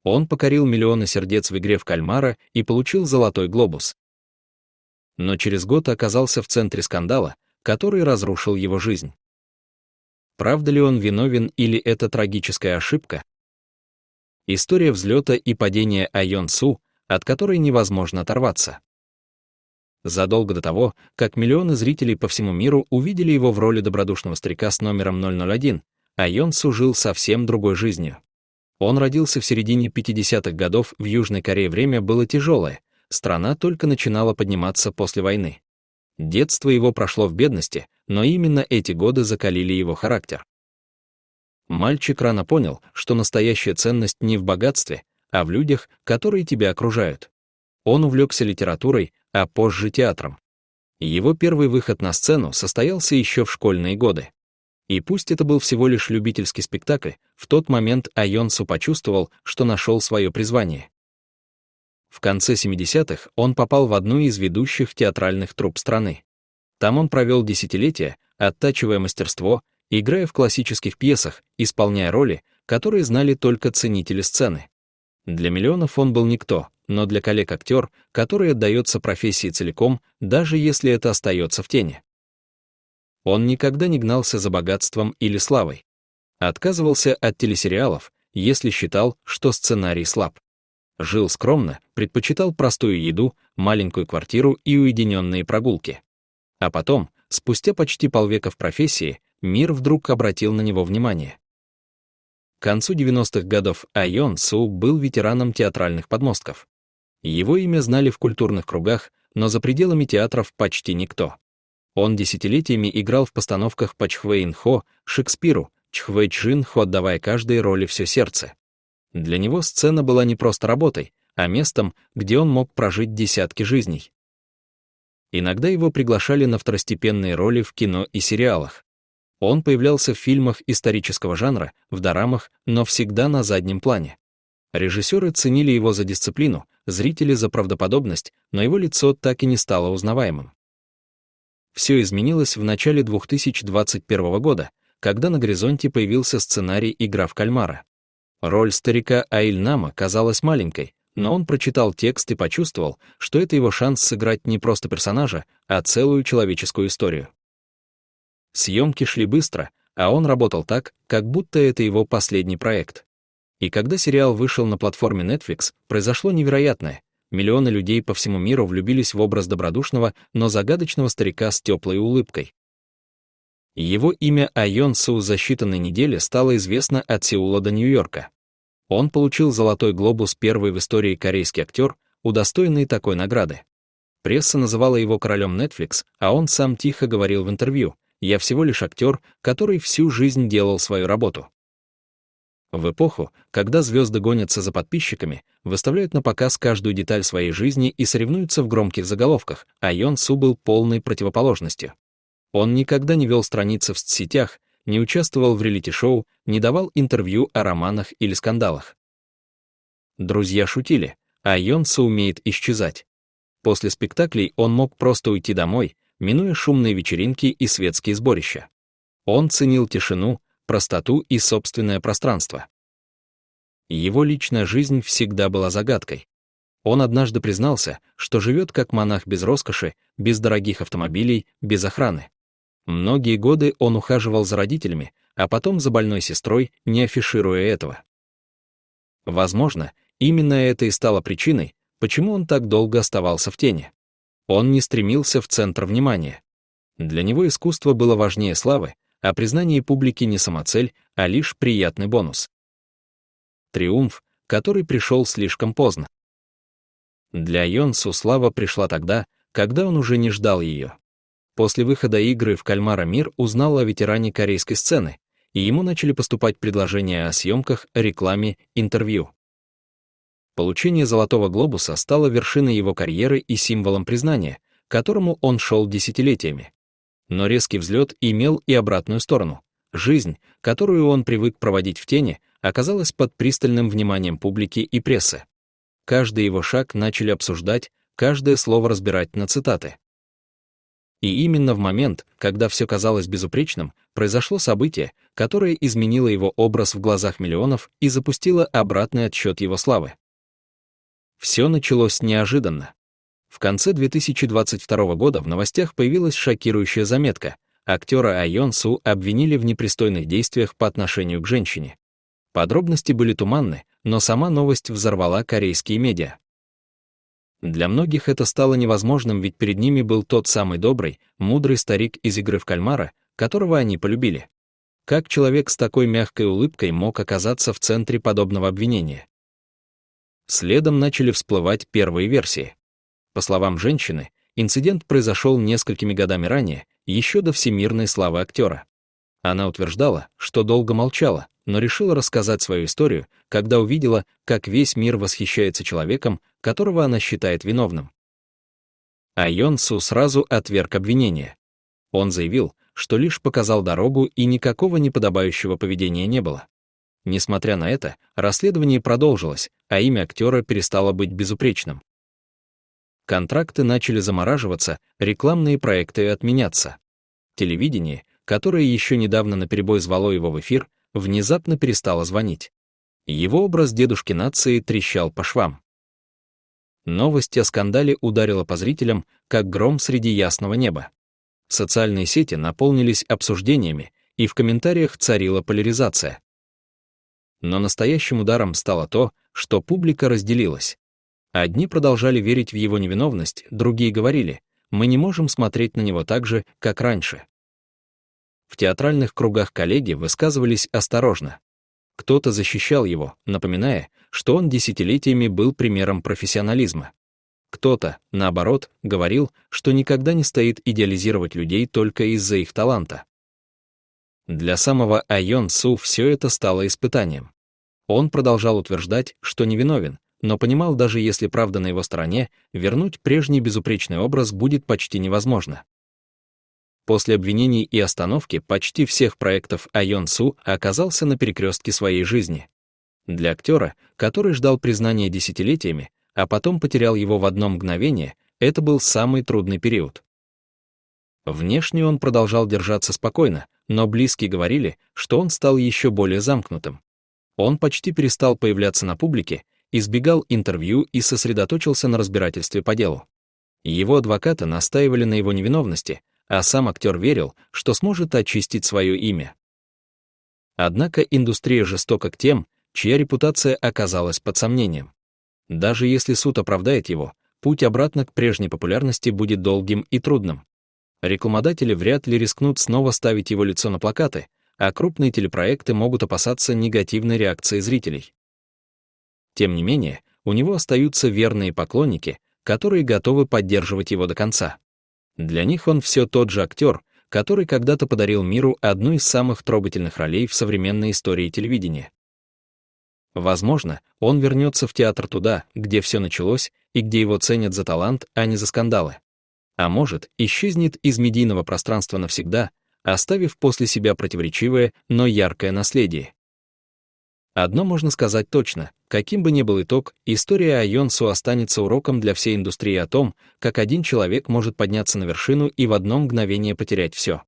Он покорил миллионы сердец в игре в кальмара и получил «Золотой глобус». Но через год оказался в центре скандала, который разрушил его жизнь. Правда ли он виновен или это трагическая ошибка? История взлета и падения Айон Су, от которой невозможно оторваться. Задолго до того, как миллионы зрителей по всему миру увидели его в роли добродушного старика с номером 001, Айон Су жил совсем другой жизнью. Он родился в середине 50-х годов в Южной Корее. Время было тяжелое, страна только начинала подниматься после войны. Детство его прошло в бедности, но именно эти годы закалили его характер. Мальчик рано понял, что настоящая ценность не в богатстве, а в людях, которые тебя окружают. Он увлекся литературой, а позже театром. Его первый выход на сцену состоялся еще в школьные годы. И пусть это был всего лишь любительский спектакль, в тот момент Айон Су почувствовал, что нашел свое призвание. В конце 70-х он попал в одну из ведущих театральных труп страны. Там он провел десятилетия, оттачивая мастерство, играя в классических пьесах, исполняя роли, которые знали только ценители сцены. Для миллионов он был никто, но для коллег актер, который отдается профессии целиком, даже если это остается в тени. Он никогда не гнался за богатством или славой. Отказывался от телесериалов, если считал, что сценарий слаб. Жил скромно, предпочитал простую еду, маленькую квартиру и уединенные прогулки. А потом, спустя почти полвека в профессии, мир вдруг обратил на него внимание. К концу 90-х годов Айон Су был ветераном театральных подмостков. Его имя знали в культурных кругах, но за пределами театров почти никто. Он десятилетиями играл в постановках по Чхве-Ин-Хо, Шекспиру, Чхве-Чжин-Хо, отдавая каждой роли все сердце. Для него сцена была не просто работой, а местом, где он мог прожить десятки жизней. Иногда его приглашали на второстепенные роли в кино и сериалах. Он появлялся в фильмах исторического жанра, в дорамах, но всегда на заднем плане. Режиссеры ценили его за дисциплину, зрители за правдоподобность, но его лицо так и не стало узнаваемым. Все изменилось в начале 2021 года, когда на горизонте появился сценарий «Игра в кальмара». Роль старика Аиль-Нама казалась маленькой, но он прочитал текст и почувствовал, что это его шанс сыграть не просто персонажа, а целую человеческую историю. Съемки шли быстро, а он работал так, как будто это его последний проект. И когда сериал вышел на платформе Netflix, произошло невероятное. Миллионы людей по всему миру влюбились в образ добродушного, но загадочного старика с теплой улыбкой. Его имя Айон Су за считанные недели стало известно от Сеула до Нью-Йорка. Он получил «Золотой глобус», первый в истории корейский актер, удостоенный такой награды. Пресса называла его королем Netflix, а он сам тихо говорил в интервью: «Я всего лишь актер, который всю жизнь делал свою работу». В эпоху, когда звезды гонятся за подписчиками, выставляют на показ каждую деталь своей жизни и соревнуются в громких заголовках, Айон Су был полной противоположностью. Он никогда не вел страницы в соцсетях, не участвовал в реалити-шоу, не давал интервью о романах или скандалах. Друзья шутили: Айон Су умеет исчезать. После спектаклей он мог просто уйти домой, минуя шумные вечеринки и светские сборища. Он ценил тишину, простоту и собственное пространство. Его личная жизнь всегда была загадкой. Он однажды признался, что живет как монах без роскоши, без дорогих автомобилей, без охраны. Многие годы он ухаживал за родителями, а потом за больной сестрой, не афишируя этого. Возможно, именно это и стало причиной, почему он так долго оставался в тени. Он не стремился в центр внимания. Для него искусство было важнее славы, а признание публики не самоцель, а лишь приятный бонус. Триумф, который пришел слишком поздно. Для Айон Су слава пришла тогда, когда он уже не ждал ее. После выхода «Игры в кальмара» мир узнал о ветеране корейской сцены, и ему начали поступать предложения о съемках, рекламе, интервью. Получение «Золотого глобуса» стало вершиной его карьеры и символом признания, к которому он шел десятилетиями. Но резкий взлет имел и обратную сторону. Жизнь, которую он привык проводить в тени, оказалась под пристальным вниманием публики и прессы. Каждый его шаг начали обсуждать, каждое слово разбирать на цитаты. И именно в момент, когда все казалось безупречным, произошло событие, которое изменило его образ в глазах миллионов и запустило обратный отсчет его славы. Все началось неожиданно. В конце 2022 года в новостях появилась шокирующая заметка. Актера Айон Су обвинили в непристойных действиях по отношению к женщине. Подробности были туманны, но сама новость взорвала корейские медиа. Для многих это стало невозможным, ведь перед ними был тот самый добрый, мудрый старик из «Игры в кальмара», которого они полюбили. Как человек с такой мягкой улыбкой мог оказаться в центре подобного обвинения? Следом начали всплывать первые версии. По словам женщины, инцидент произошел несколькими годами ранее, еще до всемирной славы актера. Она утверждала, что долго молчала, но решила рассказать свою историю, когда увидела, как весь мир восхищается человеком, которого она считает виновным. Айон Су сразу отверг обвинение. Он заявил, что лишь показал дорогу и никакого неподобающего поведения не было. Несмотря на это, расследование продолжилось, а имя актера перестало быть безупречным. Контракты начали замораживаться, рекламные проекты отменяться. Телевидение, которое еще недавно наперебой звало его в эфир, внезапно перестало звонить. Его образ дедушки нации трещал по швам. Новость о скандале ударила по зрителям, как гром среди ясного неба. Социальные сети наполнились обсуждениями, и в комментариях царила поляризация. Но настоящим ударом стало то, что публика разделилась. Одни продолжали верить в его невиновность, другие говорили: «Мы не можем смотреть на него так же, как раньше». В театральных кругах коллеги высказывались осторожно. Кто-то защищал его, напоминая, что он десятилетиями был примером профессионализма. Кто-то, наоборот, говорил, что никогда не стоит идеализировать людей только из-за их таланта. Для самого Айон Су все это стало испытанием. Он продолжал утверждать, что невиновен, но понимал, даже если правда на его стороне, вернуть прежний безупречный образ будет почти невозможно. После обвинений и остановки почти всех проектов Айон Су оказался на перекрестке своей жизни. Для актера, который ждал признания десятилетиями, а потом потерял его в одно мгновение, это был самый трудный период. Внешне он продолжал держаться спокойно, но близкие говорили, что он стал еще более замкнутым. Он почти перестал появляться на публике, избегал интервью и сосредоточился на разбирательстве по делу. Его адвокаты настаивали на его невиновности, а сам актер верил, что сможет очистить свое имя. Однако индустрия жестока к тем, чья репутация оказалась под сомнением. Даже если суд оправдает его, путь обратно к прежней популярности будет долгим и трудным. Рекламодатели вряд ли рискнут снова ставить его лицо на плакаты, а крупные телепроекты могут опасаться негативной реакции зрителей. Тем не менее, у него остаются верные поклонники, которые готовы поддерживать его до конца. Для них он все тот же актер, который когда-то подарил миру одну из самых трогательных ролей в современной истории телевидения. Возможно, он вернется в театр туда, где все началось, и где его ценят за талант, а не за скандалы. А может, исчезнет из медийного пространства навсегда, оставив после себя противоречивое, но яркое наследие. Одно можно сказать точно: каким бы ни был итог, история Айон Су останется уроком для всей индустрии о том, как один человек может подняться на вершину и в одно мгновение потерять все.